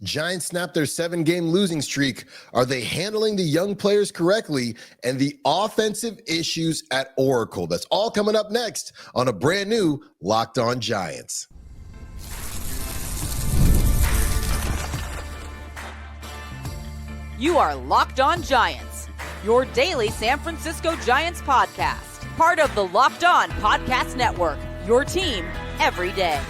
Giants snap their 7-game losing streak. Are they handling the young players correctly? And the offensive issues at Oracle. That's all coming up next on a brand new Locked On Giants. You are Locked On Giants, your daily San Francisco Giants podcast. Part of the Locked On Podcast Network, your team every day.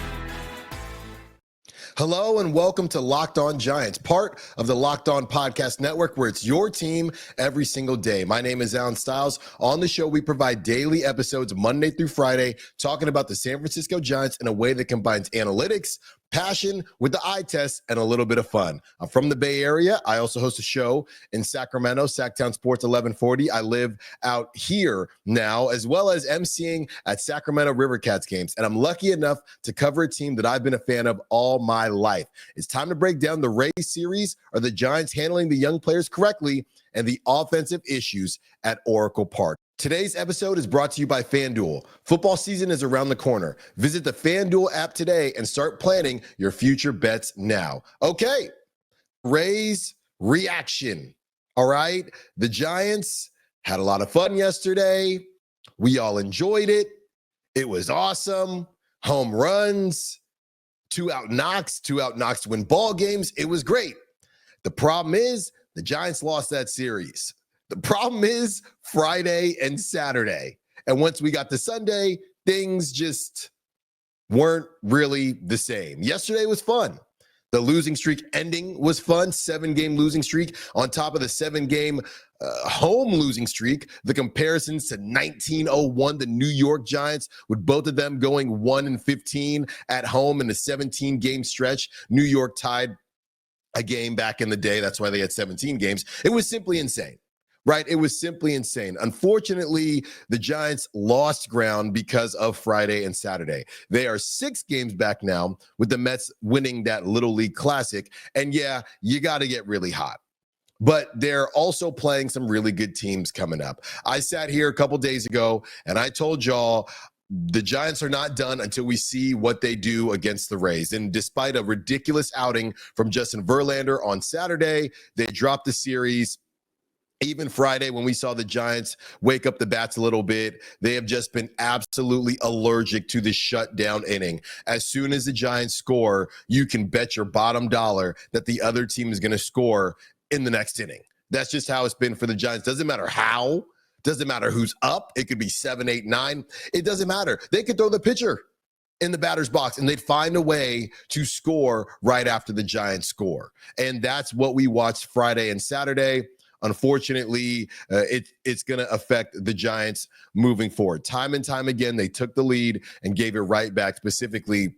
Hello and welcome to Locked On Giants, part of the Locked On Podcast Network, where it's your team every single day. My name is Alan Stiles. On the show, we provide daily episodes Monday through Friday, talking about the San Francisco Giants in a way that combines analytics, passion with the eye test, and a little bit of fun. I'm from the Bay Area. I also host a show in Sacramento, Sacktown Sports 1140. I live out here now, as well as emceeing at Sacramento Rivercats games. And I'm lucky enough to cover a team that I've been a fan of all my life. It's time to break down the Rays series. Are the Giants handling the young players correctly? And the offensive issues at Oracle Park. Today's episode is brought to you by FanDuel. Football season is around the corner. Visit the FanDuel app today and start planning your future bets now. Okay, Rays reaction. All right, the Giants had a lot of fun yesterday. We all enjoyed it. It was awesome. Home runs, two out knocks to win ball games. It was great. The problem is the Giants lost that series. The problem is Friday and Saturday. And once we got to Sunday, things just weren't really the same. Yesterday was fun. The losing streak ending was fun. 7-game losing streak on top of the 7-game home losing streak. The comparisons to 1901, the New York Giants, with both of them going 1-15 at home in a 17-game stretch. New York tied a game back in the day. That's why they had 17 games. It was simply insane. Right? It was simply insane. Unfortunately, the Giants lost ground because of Friday and Saturday. They are 6 games back now, with the Mets winning that Little League Classic. And yeah, you got to get really hot. But they're also playing some really good teams coming up. I sat here a couple days ago and I told y'all the Giants are not done until we see what they do against the Rays. And despite a ridiculous outing from Justin Verlander on Saturday, they dropped the series. Even Friday, when we saw the Giants wake up the bats a little bit, they have just been absolutely allergic to the shutdown inning. As soon as the Giants score, you can bet your bottom dollar that the other team is going to score in the next inning. That's just how it's been for the Giants. Doesn't matter how. Doesn't matter who's up. It could be 7, 8, 9. It doesn't matter. They could throw the pitcher in the batter's box and they'd find a way to score right after the Giants score. And that's what we watched Friday and Saturday. Unfortunately, it's going to affect the Giants moving forward. Time and time again, they took the lead and gave it right back, specifically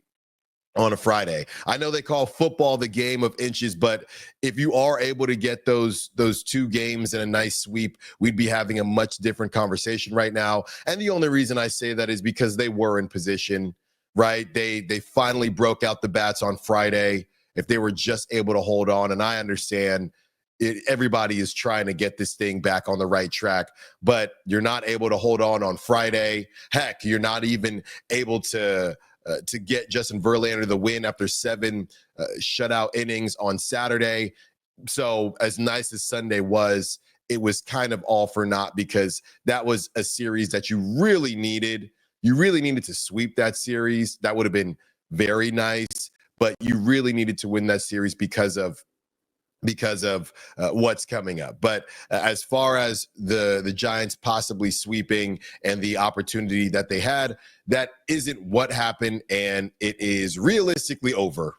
on a Friday. I know they call football the game of inches, but if you are able to get those 2 games in a nice sweep, we'd be having a much different conversation right now. And the only reason I say that is because they were in position, right? They finally broke out the bats on Friday. If they were just able to hold on, and I understand everybody is trying to get this thing back on the right track, but you're not able to hold on Friday. Heck, you're not even able to get Justin Verlander the win after 7 shutout innings on Saturday. So as nice as Sunday was, it was kind of all for naught, because that was a series that you really needed. You really needed to sweep that series. That would have been very nice, but you really needed to win that series because of what's coming up. But as far as the Giants possibly sweeping and the opportunity that they had, that isn't what happened, and it is realistically over.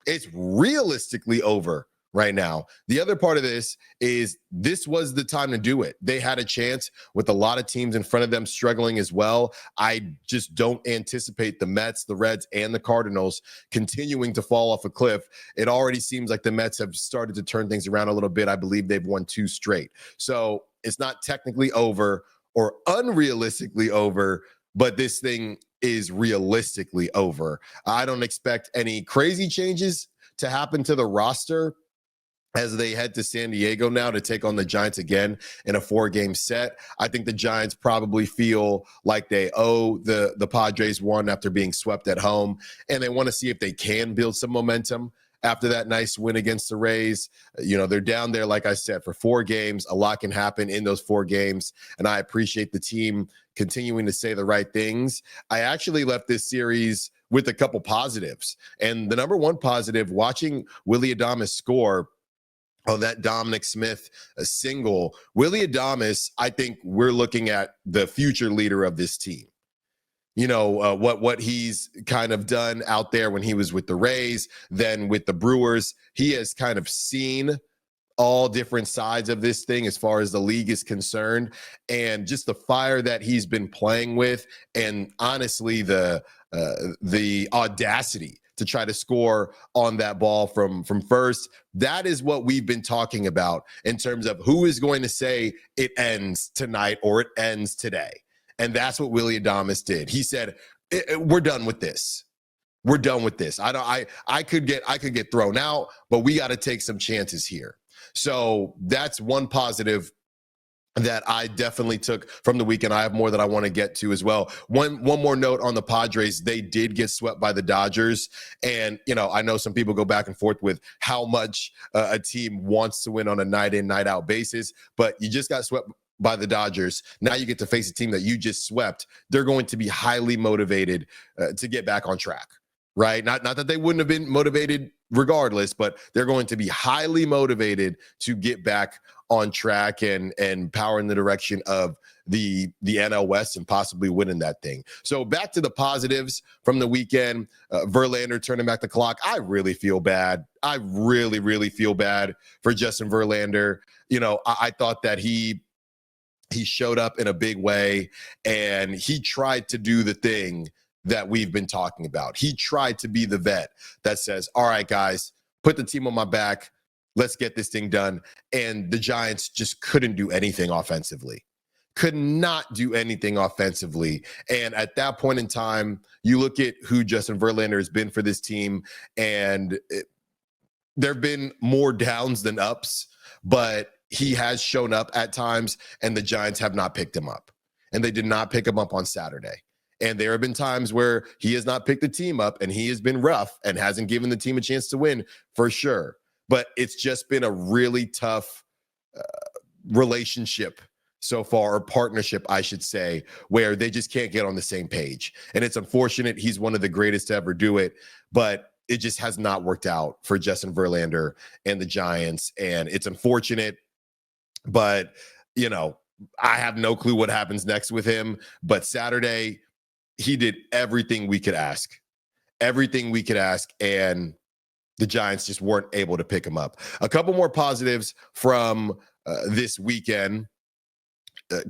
It's realistically over right now. The other part of this is this was the time to do it. They had a chance with a lot of teams in front of them struggling as well. I just don't anticipate the Mets, the Reds, and the Cardinals continuing to fall off a cliff. It already seems like the Mets have started to turn things around a little bit. I believe they've won 2 straight. So it's not technically over or unrealistically over, but this thing is realistically over. I don't expect any crazy changes to happen to the roster as they head to San Diego now to take on the Giants again in a 4-game set. I think the Giants probably feel like they owe the Padres one after being swept at home, and they want to see if they can build some momentum after that nice win against the Rays. They're down there, like I said, for 4 games. A lot can happen in those 4 games, and I appreciate the team continuing to say the right things. I actually left this series with a couple positives, and the number one positive, watching Willy Adames score on that Dominic Smith single. Willy Adames, I think we're looking at the future leader of this team. What he's kind of done out there when he was with the Rays, then with the Brewers. He has kind of seen all different sides of this thing as far as the league is concerned, and just the fire that he's been playing with, and honestly the audacity to try to score on that ball from first. That is what we've been talking about in terms of who is going to say it ends tonight or it ends today. And that's what Willy Adames did. He said, we're done with this. We're done with this. I could get thrown out, but we got to take some chances here. So that's one positive that I definitely took from the weekend. I have more that I want to get to as well. One more note on the Padres. They did get swept by the Dodgers. And, I know some people go back and forth with how much a team wants to win on a night in, night out basis, but you just got swept by the Dodgers. Now you get to face a team that you just swept. They're going to be highly motivated to get back on track, right? Not that they wouldn't have been motivated regardless, but they're going to be highly motivated to get back on track and power in the direction of the NL West and possibly winning that thing. So back to the positives from the weekend. Verlander turning back the clock. I really feel bad. I really, really feel bad for Justin Verlander. I thought that he showed up in a big way, and he tried to do the thing that we've been talking about. He tried to be the vet that says, all right, guys, put the team on my back. Let's get this thing done. And the Giants just couldn't do anything offensively. Could not do anything offensively. And at that point in time, you look at who Justin Verlander has been for this team, and there have been more downs than ups, but he has shown up at times, and the Giants have not picked him up. And they did not pick him up on Saturday. And there have been times where he has not picked the team up, and he has been rough and hasn't given the team a chance to win, for sure. But it's just been a really tough relationship so far, or partnership, I should say, where they just can't get on the same page. And it's unfortunate. He's one of the greatest to ever do it, but it just has not worked out for Justin Verlander and the Giants. And it's unfortunate, but, I have no clue what happens next with him. But Saturday, he did everything we could ask. And the Giants just weren't able to pick him up. A couple more positives from this weekend.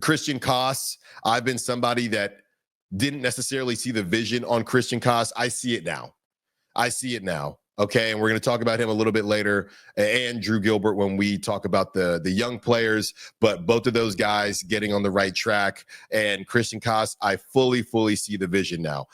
Christian Koss. I've been somebody that didn't necessarily see the vision on Christian Koss. I see it now. Okay, and we're going to talk about him a little bit later, and Drew Gilbert when we talk about the young players, but both of those guys getting on the right track. And Christian Koss, I fully see the vision now.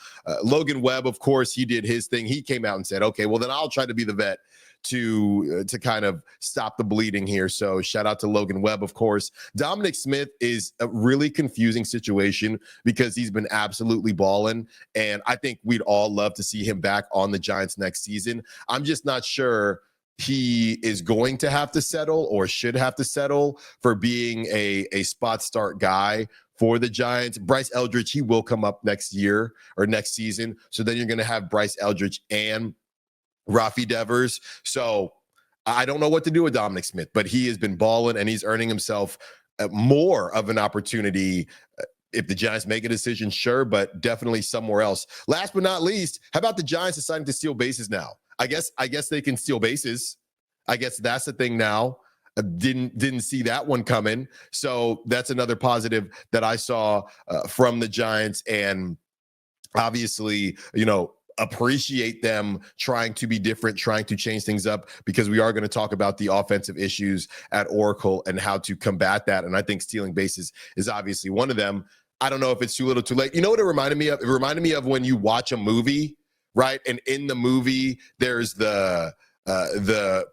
Logan Webb, of course, he did his thing. He came out and said, okay, well, then I'll try to be the vet to kind of stop the bleeding here. So shout out to Logan Webb, of course. Dominic Smith is a really confusing situation because he's been absolutely balling, and I think we'd all love to see him back on the Giants next season. I'm just not sure he is going to have to settle or should have to settle for being a spot start guy for the Giants. Bryce Eldridge, he will come up next year or next season. So then you're going to have Bryce Eldridge and Rafi Devers. So I don't know what to do with Dominic Smith, but he has been balling, and he's earning himself more of an opportunity. If the Giants make a decision, sure, but definitely somewhere else. Last but not least, how about the Giants deciding to steal bases now? I guess they can steal bases. I guess that's the thing now. Didn't see that one coming. So that's another positive that I saw from the Giants, and obviously, appreciate them trying to be different, trying to change things up, because we are going to talk about the offensive issues at Oracle and how to combat that. And I think stealing bases is obviously one of them. I don't know if it's too little too late. You know what it reminded me of? It reminded me of when you watch a movie, right? And in the movie, there's the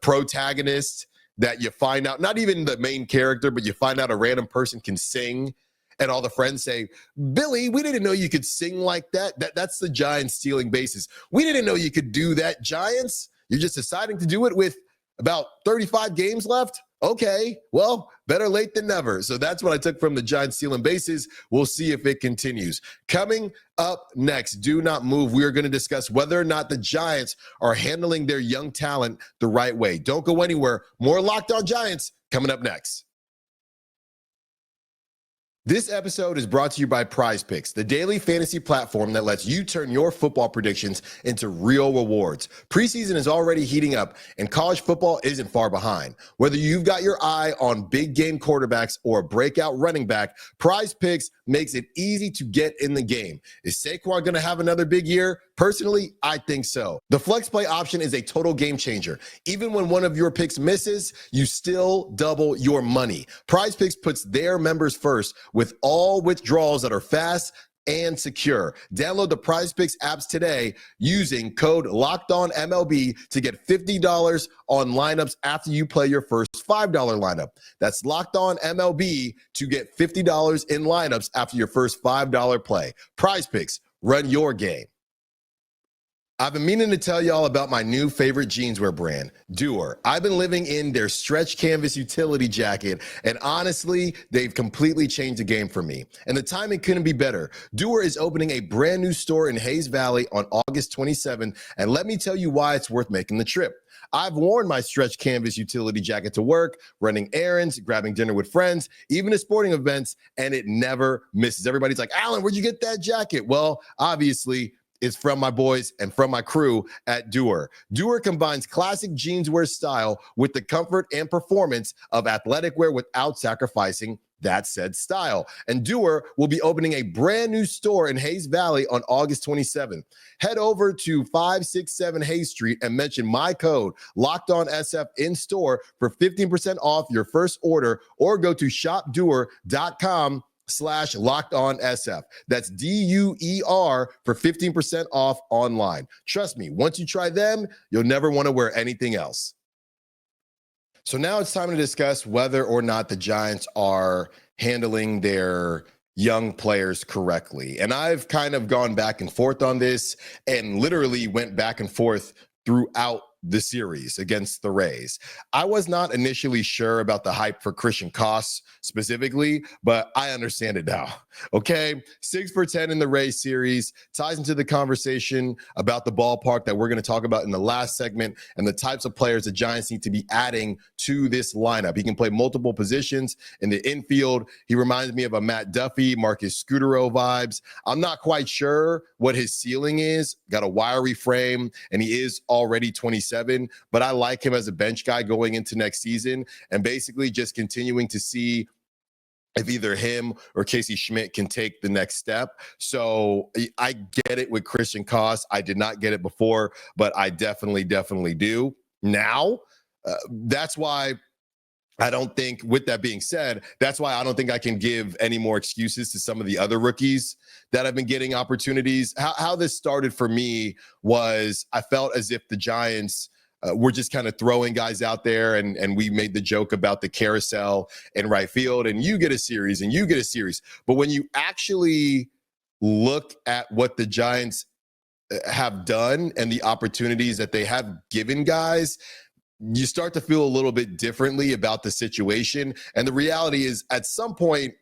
protagonist that you find out, not even the main character, but you find out a random person can sing. And all the friends say, Billy, we didn't know you could sing like that. That's the Giants stealing bases. We didn't know you could do that, Giants. You're just deciding to do it with about 35 games left? Okay, well, better late than never. So that's what I took from the Giants stealing bases. We'll see if it continues. Coming up next, do not move. We are going to discuss whether or not the Giants are handling their young talent the right way. Don't go anywhere. More Locked On Giants coming up next. This episode is brought to you by Prize Picks, the daily fantasy platform that lets you turn your football predictions into real rewards. Preseason is already heating up, and college football isn't far behind. Whether you've got your eye on big game quarterbacks or a breakout running back, Prize Picks makes it easy to get in the game. Is Saquon going to have another big year? Personally, I think so. The flex play option is a total game changer. Even when one of your picks misses, you still double your money. Prize Picks puts their members first with all withdrawals that are fast and secure. Download the Prize Picks apps today using code LOCKEDONMLB to get $50 on lineups after you play your first $5 lineup. That's Locked On MLB to get $50 in lineups after your first $5 play. Prize Picks, run your game. I've been meaning to tell y'all about my new favorite jeanswear brand, Doer. I've been living in their stretch canvas utility jacket, and honestly, they've completely changed the game for me. And the timing couldn't be better. Doer is opening a brand new store in Hayes Valley on August 27th, and let me tell you why it's worth making the trip. I've worn my stretch canvas utility jacket to work, running errands, grabbing dinner with friends, even at sporting events, and it never misses. Everybody's like, Alan, where'd you get that jacket? Well, obviously, it's from my boys and from my crew at Doer. Doer combines classic jeanswear style with the comfort and performance of athletic wear without sacrificing that said style. And Doer will be opening a brand new store in Hayes Valley on August 27th. Head over to 567 Hayes Street and mention my code LOCKEDONSF in store for 15% off your first order, or go to shopdoer.com/LockedOnSF. That's DUER for 15% off online. Trust me, once you try them, you'll never want to wear anything else. So now it's time to discuss whether or not the Giants are handling their young players correctly. And I've kind of gone back and forth on this, and literally went back and forth throughout the series against the Rays. I was not initially sure about the hype for Christian Koss specifically, but I understand it now. Okay, 6 for 10 in the Rays series ties into the conversation about the ballpark that we're going to talk about in the last segment, and the types of players the Giants need to be adding to this lineup. He can play multiple positions in the infield. He reminds me of a Matt Duffy, Marcus Scutaro vibes. I'm not quite sure what his ceiling is. Got a wiry frame, and he is already 27, but I like him as a bench guy going into next season, and basically just continuing to see if either him or Casey Schmidt can take the next step. So I get it with Christian Koss. I did not get it before, but I definitely do now. That's why I don't think, with that being said, that's why I don't think I can give any more excuses to some of the other rookies that have been getting opportunities. How this started for me was I felt as if the Giants we're just kind of throwing guys out there, and we made the joke about the carousel in right field, and you get a series and you get a series. But when you actually look at what the Giants have done and the opportunities that they have given guys, you start to feel a little bit differently about the situation. And the reality is, at some point,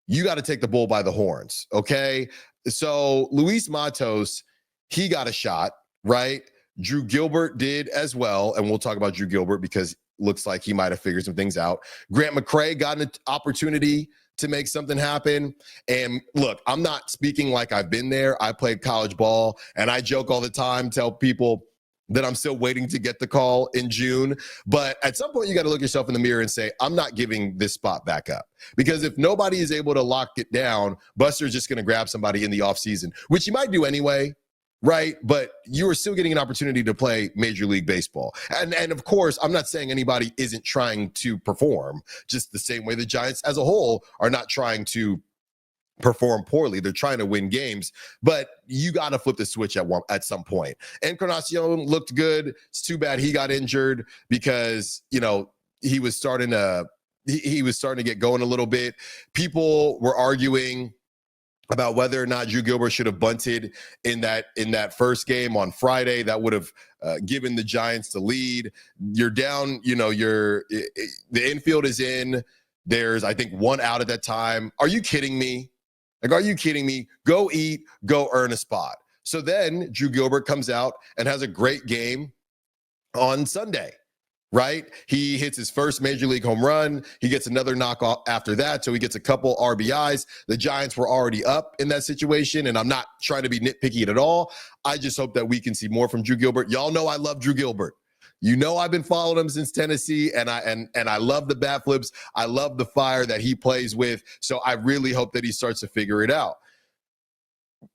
you got to take the bull by the horns, okay? So Luis Matos, he got a shot, right? Drew Gilbert did as well, and we'll talk about Drew Gilbert because looks like he might have figured some things out. Grant McCray got an opportunity to make something happen. And look, I'm not speaking like I've been there. I played college ball, and I joke all the time, tell people that I'm still waiting to get the call in June. But at some point, you got to look yourself in the mirror and say, I'm not giving this spot back up. Because if nobody is able to lock it down, Buster's just going to grab somebody in the offseason, which he might do anyway. Right. But you are still getting an opportunity to play Major League Baseball. And of course, I'm not saying anybody isn't trying to perform, just the same way the Giants as a whole are not trying to perform poorly. They're trying to win games, but you got to flip the switch at some point. Encarnacion looked good. It's too bad he got injured because, you know, he was starting to get going a little bit. People were arguing about whether or not Drew Gilbert should have bunted in that first game on Friday. That would have given the Giants the lead. You're down, the infield is in. There's, I think, one out at that time. Are you kidding me? Are you kidding me? Go eat, go earn a spot. So then Drew Gilbert comes out and has a great game on Sunday. Right? He hits his first major league home run. He gets another knock off after that. So he gets a couple RBIs. The Giants were already up in that situation. And I'm not trying to be nitpicky at all. I just hope that we can see more from Drew Gilbert. Y'all know I love Drew Gilbert. You know, I've been following him since Tennessee, and I love the bat flips. I love the fire that he plays with. So I really hope that he starts to figure it out.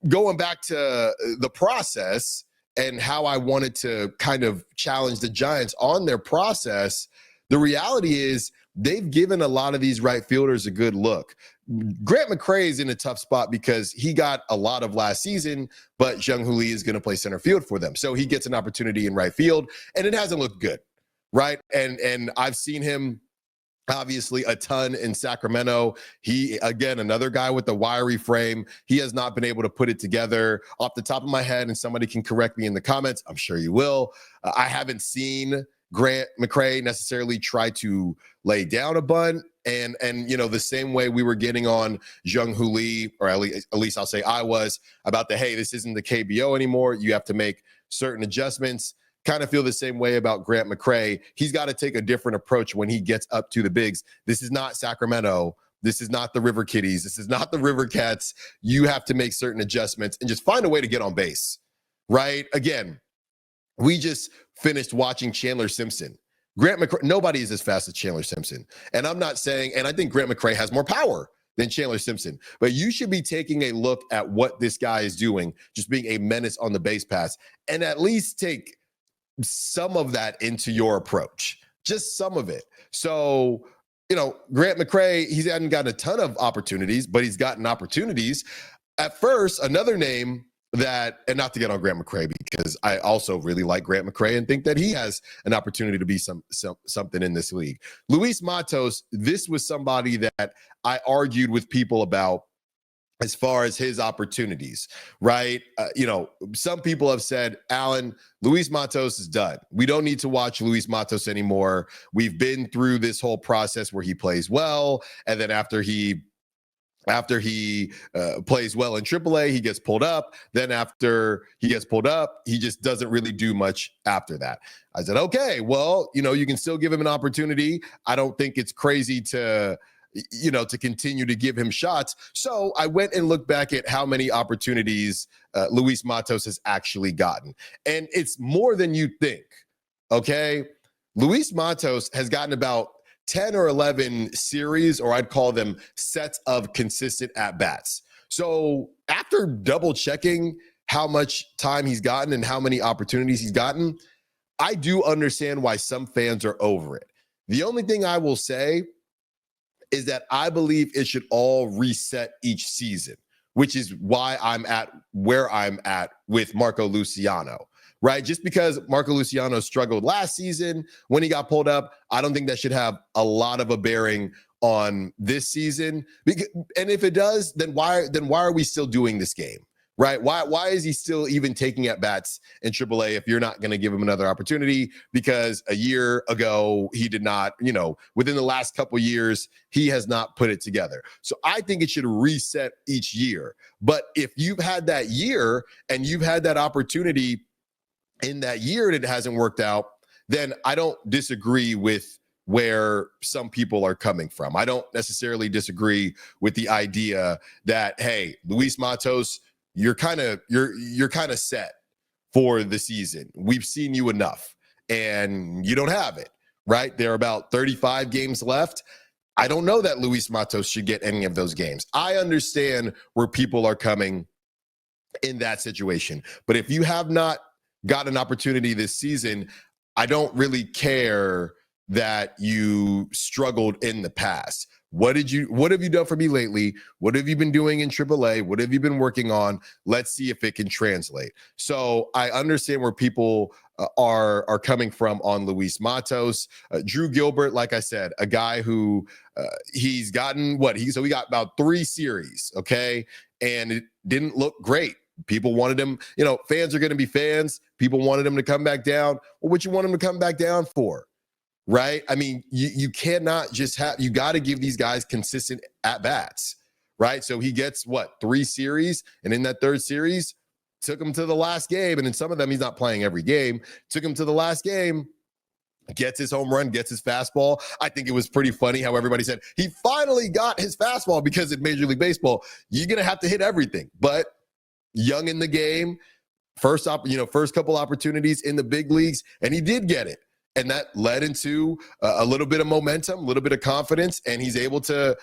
Going back to the process, and how I wanted to kind of challenge the Giants on their process, the reality is they've given a lot of these right fielders a good look. Grant McCray is in a tough spot because he got a lot of last season, but Jung-Hoo Lee is going to play center field for them. So he gets an opportunity in right field, and it hasn't looked good, right? And I've seen him obviously a ton in Sacramento. He, again, another guy with a wiry frame. He has not been able to put it together. Off the top of my head, and somebody can correct me in the comments, I'm sure you will. I haven't seen Grant McCray necessarily try to lay down a bunt. And the same way we were getting on Jung-Hoo Lee, or at least I'll say I was, about hey, this isn't the KBO anymore. You have to make certain adjustments. Kind of feel the same way about Grant McCray. He's got to take a different approach when he gets up to the bigs. This is not Sacramento. This is not the River Kitties. This is not the River Cats. You have to make certain adjustments and just find a way to get on base, right? Again, we just finished watching Chandler Simpson. Grant McCray, nobody is as fast as Chandler Simpson. And I'm not saying, and I think Grant McCray has more power than Chandler Simpson. But you should be taking a look at what this guy is doing, just being a menace on the base pass, and at least take some of that into your approach, just some of it. So, Grant McCray, he hasn't gotten a ton of opportunities, but he's gotten opportunities. At first, another name that, and not to get on Grant McCray, because I also really like Grant McCray and think that he has an opportunity to be something in this league. Luis Matos, this was somebody that I argued with people about as far as his opportunities, right? Some people have said, Alan, Luis Matos is done. We don't need to watch Luis Matos anymore. We've been through this whole process where he plays well, and then after he plays well in AAA, he gets pulled up. Then after he gets pulled up, he just doesn't really do much after that. I said, okay, well, you can still give him an opportunity. I don't think it's crazy to continue to give him shots. So I went and looked back at how many opportunities Luis Matos has actually gotten. And it's more than you think, okay? Luis Matos has gotten about 10 or 11 series, or I'd call them sets of consistent at-bats. So after double checking how much time he's gotten and how many opportunities he's gotten, I do understand why some fans are over it. The only thing I will say is that I believe it should all reset each season, which is why I'm at where I'm at with Marco Luciano, right? Just because Marco Luciano struggled last season when he got pulled up, I don't think that should have a lot of a bearing on this season. And if it does, then why are we still doing this game? Right? Why is he still even taking at bats in AAA if you're not going to give him another opportunity? Because a year ago, he did not, within the last couple years, he has not put it together. So I think it should reset each year. But if you've had that year and you've had that opportunity in that year and it hasn't worked out, then I don't disagree with where some people are coming from. I don't necessarily disagree with the idea that, hey, Luis Matos, you're kind of set for the season. We've seen you enough, and you don't have it, right? There are about 35 games left. I don't know that Luis Matos should get any of those games. I understand where people are coming in that situation. But if you have not got an opportunity this season, I don't really care that you struggled in the past. What have you done for me lately? What have you been doing in AAA? What have you been working on? Let's see if it can translate. So I understand where people are coming from on Luis Matos. Drew Gilbert, like I said, a guy who he's gotten he got about 3 series, okay, and it didn't look great. People wanted him, fans are going to be fans. People wanted him to come back down. Well, what you want him to come back down for? Right? I mean, you cannot just you got to give these guys consistent at-bats, right? So he gets 3 series, and in that 3rd series, took him to the last game, and in some of them, he's not playing every game. Took him to the last game, gets his home run, gets his fastball. I think it was pretty funny how everybody said he finally got his fastball because in Major League Baseball, you're going to have to hit everything. But young in the game, first couple opportunities in the big leagues, and he did get it. And that led into a little bit of momentum, a little bit of confidence, and he's able to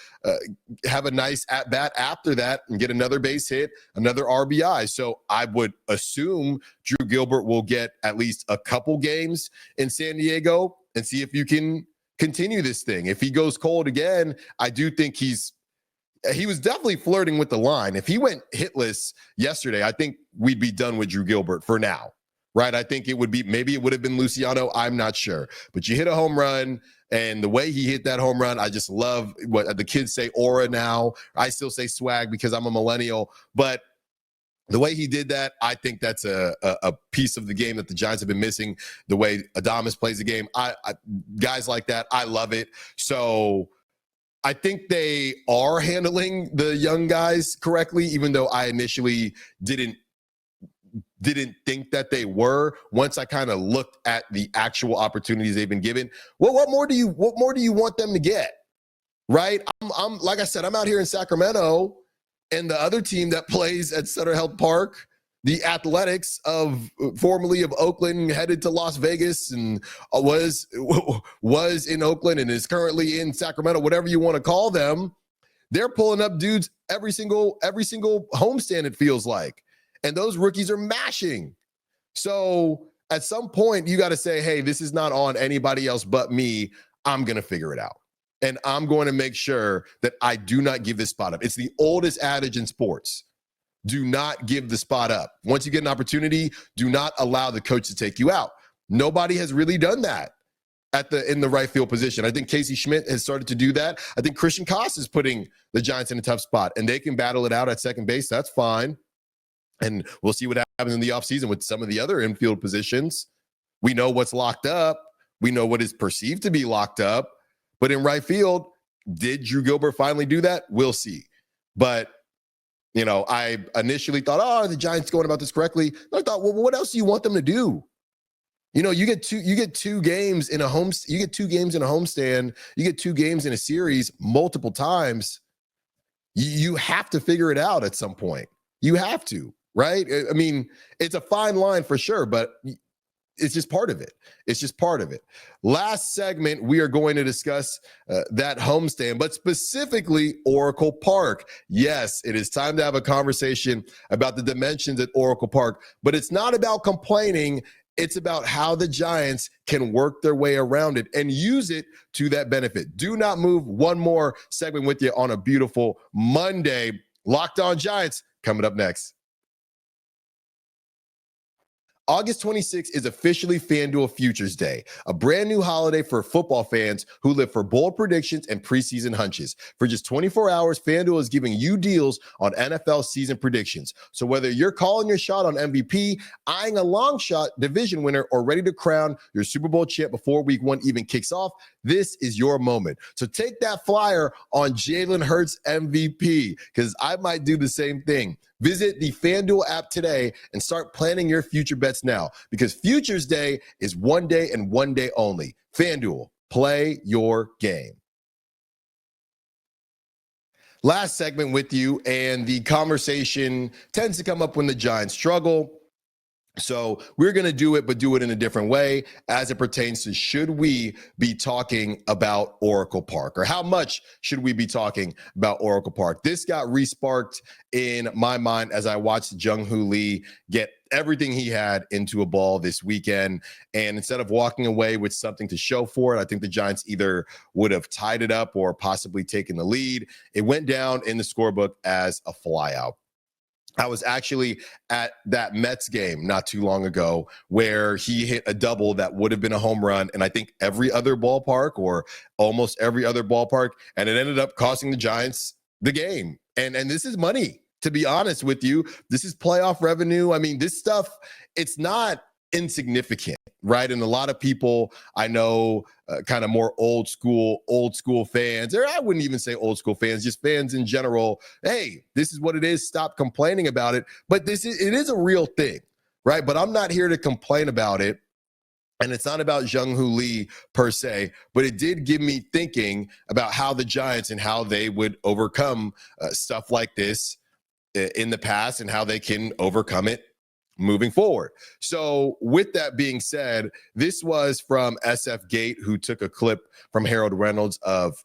have a nice at-bat after that and get another base hit, another RBI. So I would assume Drew Gilbert will get at least a couple games in San Diego and see if you can continue this thing. If he goes cold again, I do think he was definitely flirting with the line. If he went hitless yesterday, I think we'd be done with Drew Gilbert for now. Right, I think maybe it would have been Luciano. I'm not sure, but you hit a home run, and the way he hit that home run, I just love what the kids say. Aura now, I still say swag because I'm a millennial, but the way he did that, I think that's a piece of the game that the Giants have been missing. The way Adames plays the game, guys like that, I love it. So I think they are handling the young guys correctly, even though I initially didn't think that they were. Once I kind of looked at the actual opportunities they've been given, what more do you want them to get? Right? I'm like I said, I'm out here in Sacramento, and the other team that plays at Sutter Health Park, the Athletics formerly of Oakland, headed to Las Vegas and was in Oakland and is currently in Sacramento, whatever you want to call them. They're pulling up dudes every single homestand, it feels like. And those rookies are mashing. So at some point, you got to say, hey, this is not on anybody else but me. I'm going to figure it out. And I'm going to make sure that I do not give this spot up. It's the oldest adage in sports. Do not give the spot up. Once you get an opportunity, do not allow the coach to take you out. Nobody has really done that in the right field position. I think Casey Schmidt has started to do that. I think Christian Koss is putting the Giants in a tough spot, and they can battle it out at second base. That's fine. And we'll see what happens in the offseason with some of the other infield positions. We know what's locked up. We know what is perceived to be locked up. But in right field, did Drew Gilbert finally do that? We'll see. But, I initially thought, are the Giants going about this correctly? And I thought, well, what else do you want them to do? You get two games in a homestand, you get 2 games in a series multiple times. You have to figure it out at some point. You have to. Right? I mean, it's a fine line for sure, but it's just part of it. Last segment, we are going to discuss that homestand, but specifically Oracle Park. Yes, it is time to have a conversation about the dimensions at Oracle Park, but it's not about complaining. It's about how the Giants can work their way around it and use it to that benefit. Do not move. One more segment with you on a beautiful Monday. Locked On Giants coming up next. August 26th is officially FanDuel Futures Day, a brand new holiday for football fans who live for bold predictions and preseason hunches. For just 24 hours, FanDuel is giving you deals on NFL season predictions. So whether you're calling your shot on MVP, eyeing a long shot division winner, or ready to crown your Super Bowl champ before week 1 even kicks off, this is your moment. So take that flyer on Jalen Hurts MVP, because I might do the same thing. Visit the FanDuel app today and start planning your future bets now, because Futures Day is one day and one day only. FanDuel, play your game. Last segment with you, and the conversation tends to come up when the Giants struggle. So we're going to do it, but do it in a different way as it pertains to, should we be talking about Oracle Park, or how much should we be talking about Oracle Park? This got re-sparked in my mind as I watched Jung-Hoo Lee get everything he had into a ball this weekend. And instead of walking away with something to show for it, I think the Giants either would have tied it up or possibly taken the lead. It went down in the scorebook as a flyout. I was actually at that Mets game not too long ago where he hit a double that would have been a home run. And I think every other ballpark or almost every other ballpark. And it ended up costing the Giants the game. And this is money, to be honest with you. This is playoff revenue. I mean, this stuff, it's not insignificant, right? And a lot of people I know, kind of more old school fans, or I wouldn't even say old school fans, just fans in general. Hey, this is what it is. Stop complaining about it. But it is a real thing, right? But I'm not here to complain about it. And it's not about Jung-Hoo Lee per se, but it did give me thinking about how the Giants and how they would overcome stuff like this in the past and how they can overcome it moving forward. So with that being said, this was from SF Gate, who took a clip from Harold Reynolds of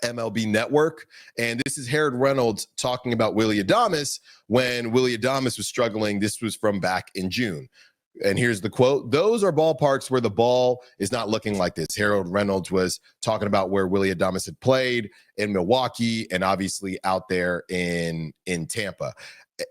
MLB Network. And this is Harold Reynolds talking about Willy Adames when Willy Adames was struggling. This was from back in June. And here's the quote: "Those are ballparks where the ball is not looking like this." Harold Reynolds was talking about where Willy Adames had played in Milwaukee and obviously out there in Tampa.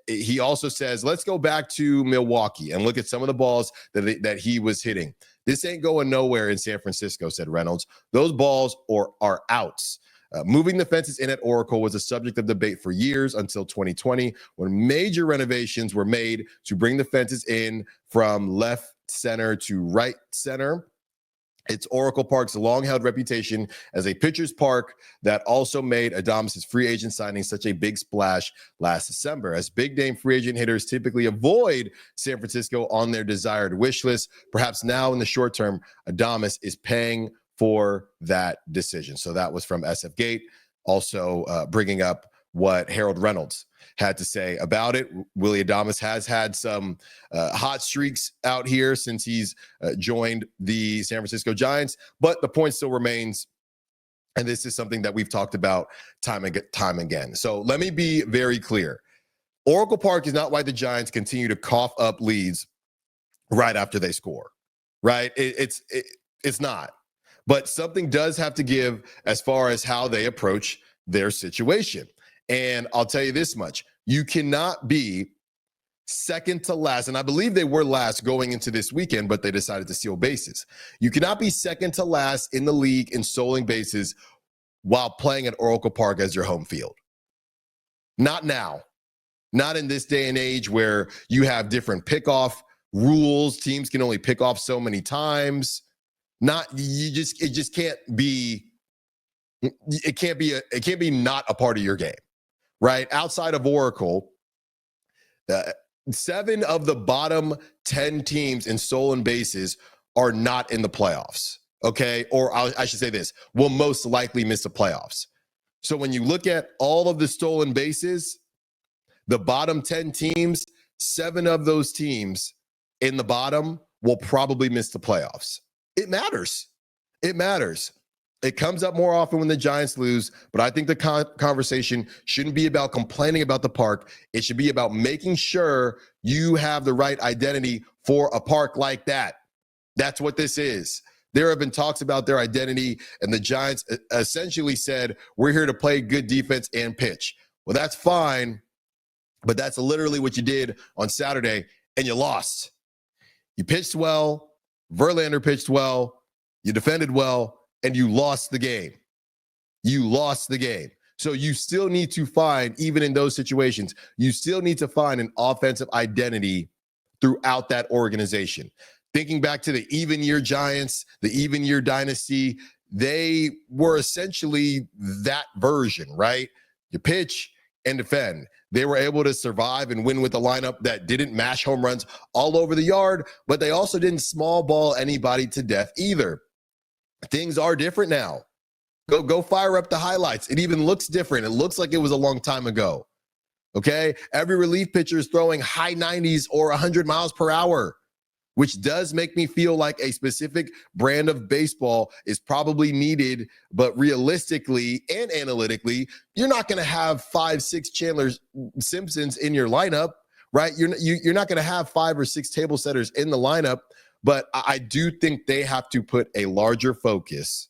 He also says, let's go back to Milwaukee and look at some of the balls that he was hitting. "This ain't going nowhere in San Francisco," said Reynolds. "Those balls are outs." Moving the fences in at Oracle was a subject of debate for years until 2020, when major renovations were made to bring the fences in from left center to right center. It's Oracle Park's long-held reputation as a pitcher's park that also made Adames' free agent signing such a big splash last December. As big-name free agent hitters typically avoid San Francisco on their desired wish list, perhaps now in the short term, Adames is paying for that decision. So that was from SF Gate, also bringing up what Harold Reynolds had to say about it. Willy Adames has had some hot streaks out here since he's joined the San Francisco Giants, but the point still remains, and this is something that we've talked about time again. So let me be very clear. Oracle Park is not why the Giants continue to cough up leads right after they score, right? It's not. But something does have to give as far as how they approach their situation. And I'll tell you this much: you cannot be second to last. And I believe they were last going into this weekend, but they decided to steal bases. You cannot be second to last in the league in stolen bases while playing at Oracle Park as your home field. Not now. Not in this day and age where you have different pickoff rules. Teams can only pick off so many times. It just can't be. It can't be not a part of your game, right? Outside of Oracle, 7 of the bottom 10 teams in stolen bases are not in the playoffs. Okay, or I should say this: will most likely miss the playoffs. So when you look at all of the stolen bases, the bottom 10 teams, 7 of those teams in the bottom will probably miss the playoffs. It matters. It matters. It comes up more often when the Giants lose, but I think the conversation shouldn't be about complaining about the park. It should be about making sure you have the right identity for a park like that. That's what this is. There have been talks about their identity, and the Giants essentially said, we're here to play good defense and pitch. Well, that's fine, but that's literally what you did on Saturday, and you lost. You pitched well. Verlander pitched well, you defended well, and you lost the game. You lost the game. So you still need to find, even in those situations, you still need to find an offensive identity throughout that organization. Thinking back to the even year Giants, the even year dynasty, they were essentially that version, right? You pitch and defend. They were able to survive and win with a lineup that didn't mash home runs all over the yard, but they also didn't small ball anybody to death either. Things are different now. Go fire up the highlights. It even looks different. It looks like it was a long time ago. Okay? Every relief pitcher is throwing high 90s or 100 miles per hour, which does make me feel like a specific brand of baseball is probably needed. But realistically and analytically, you're not going to have 5-6 Chandler Simpsons in your lineup, right? You're not going to have 5 or 6 table setters in the lineup. But I do think they have to put a larger focus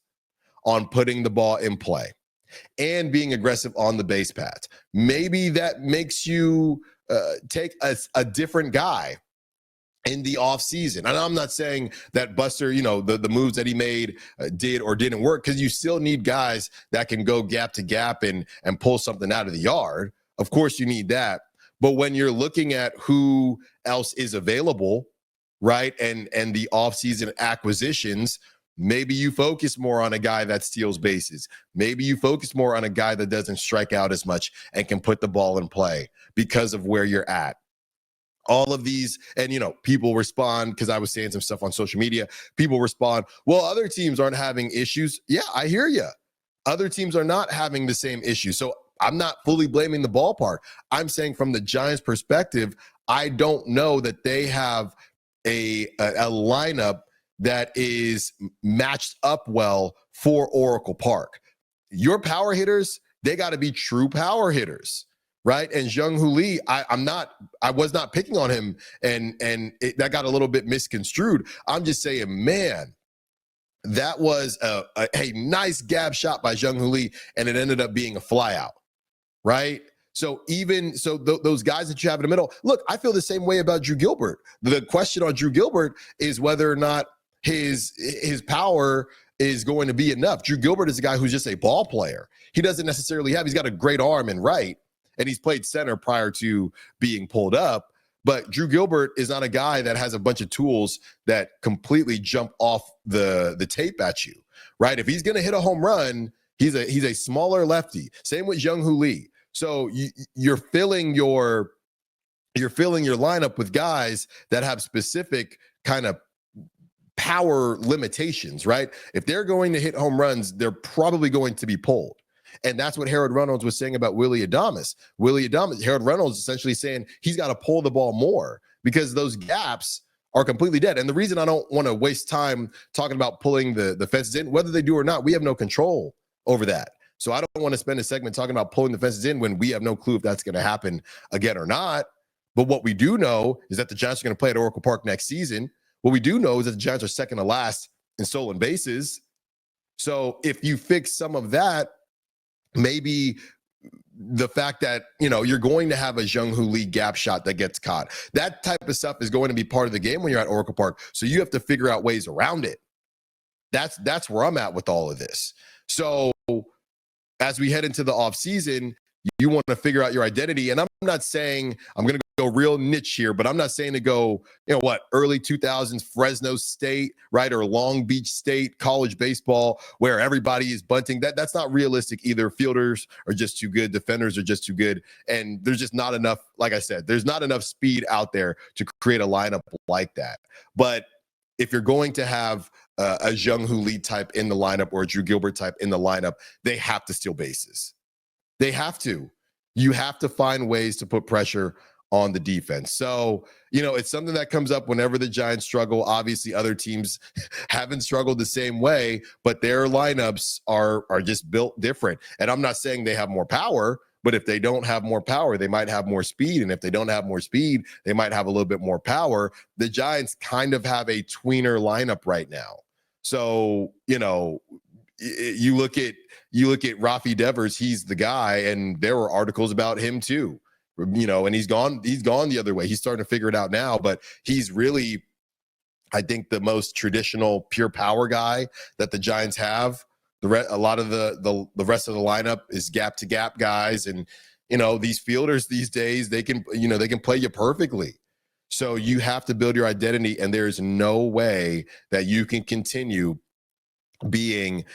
on putting the ball in play and being aggressive on the base paths. Maybe that makes you take a different guy in the offseason. And I'm not saying that Buster, the moves that he made did or didn't work, because you still need guys that can go gap to gap and pull something out of the yard. Of course, you need that. But when you're looking at who else is available, right, and the offseason acquisitions, maybe you focus more on a guy that steals bases. Maybe you focus more on a guy that doesn't strike out as much and can put the ball in play because of where you're at. All of these, and people respond, because I was saying some stuff on social media. People respond, well, other teams aren't having issues. Yeah, I hear you. Other teams are not having the same issues. So I'm not fully blaming the ballpark. I'm saying from the Giants' perspective, I don't know that they have a lineup that is matched up well for Oracle Park. Your power hitters, they got to be true power hitters. Right. And Jung-Hoo Lee, I was not picking on him, and that got a little bit misconstrued. I'm just saying, man, that was a nice gap shot by Jung-Hoo Lee, and it ended up being a flyout. Right. So those guys that you have in the middle, look, I feel the same way about Drew Gilbert. The question on Drew Gilbert is whether or not his power is going to be enough. Drew Gilbert is a guy who's just a ball player. He doesn't necessarily he's got a great arm and right. And he's played center prior to being pulled up. But Drew Gilbert is not a guy that has a bunch of tools that completely jump off the tape at you, right? If he's going to hit a home run, he's a smaller lefty. Same with Jung-Hoo Lee. So you're filling your lineup with guys that have specific kind of power limitations, right? If they're going to hit home runs, they're probably going to be pulled. And that's what Harold Reynolds was saying about Willy Adames. Harold Reynolds essentially saying he's got to pull the ball more because those gaps are completely dead. And the reason I don't want to waste time talking about pulling the fences in, whether they do or not, we have no control over that. So I don't want to spend a segment talking about pulling the fences in when we have no clue if that's going to happen again or not. But what we do know is that the Giants are going to play at Oracle Park next season. What we do know is that the Giants are second to last in stolen bases. So if you fix some of that, maybe the fact that, you're going to have a Jung-Hoo Lee gap shot that gets caught. That type of stuff is going to be part of the game when you're at Oracle Park. So you have to figure out ways around it. That's where I'm at with all of this. So as we head into the offseason, you want to figure out your identity. And I'm not saying I'm going to go real niche here, but I'm not saying to go, early 2000s Fresno State, right? Or Long Beach State college baseball where everybody is bunting. That's not realistic either. Fielders are just too good. Defenders are just too good. And there's just not enough, like I said, there's not enough speed out there to create a lineup like that. But if you're going to have a Jung-Hoo Lee type in the lineup or a Drew Gilbert type in the lineup, they have to steal bases. They have to. You have to find ways to put pressure on the defense. So, it's something that comes up whenever the Giants struggle. Obviously, other teams haven't struggled the same way, but their lineups are just built different. And I'm not saying they have more power, but if they don't have more power, they might have more speed. And if they don't have more speed, they might have a little bit more power. The Giants kind of have a tweener lineup right now. So, you look at Rafi Devers, he's the guy, and there were articles about him too. And he's gone the other way. He's starting to figure it out now, but he's really, I think, the most traditional pure power guy that the Giants have. A lot of the rest of the lineup is gap to gap guys, and these fielders these days, they can play you perfectly. So you have to build your identity, and there's no way that you can continue being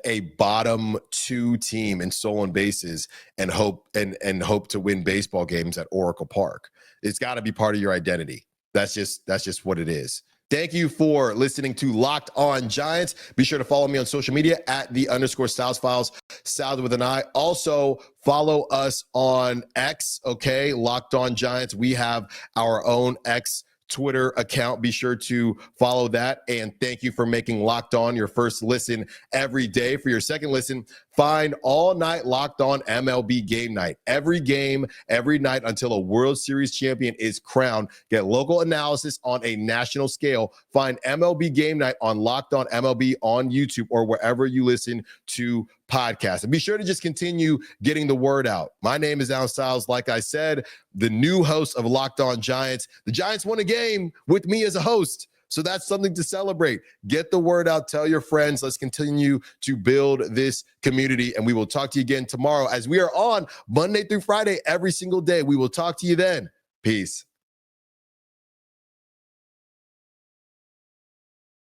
a bottom two team in stolen bases and hope to win baseball games at Oracle Park. It's got to be part of your identity. That's just what it is. Thank you for listening to Locked On Giants. Be sure to follow me on social media at @_Styles Files, Styles with an I. Also, follow us on X, okay? Locked On Giants. We have our own X Twitter account. Be sure to follow that. And thank you for making Locked On your first listen every day. For your second listen, find All Night Locked On MLB Game Night. Every game, every night until a World Series champion is crowned. Get local analysis on a national scale. Find MLB Game Night on Locked On MLB on YouTube or wherever you listen to podcast. And be sure to just continue getting the word out. My name is Alan Stiles. Like I said, the new host of Locked On Giants. The Giants won a game with me as a host. So that's something to celebrate. Get the word out. Tell your friends. Let's continue to build this community. And we will talk to you again tomorrow as we are on Monday through Friday every single day. We will talk to you then. Peace.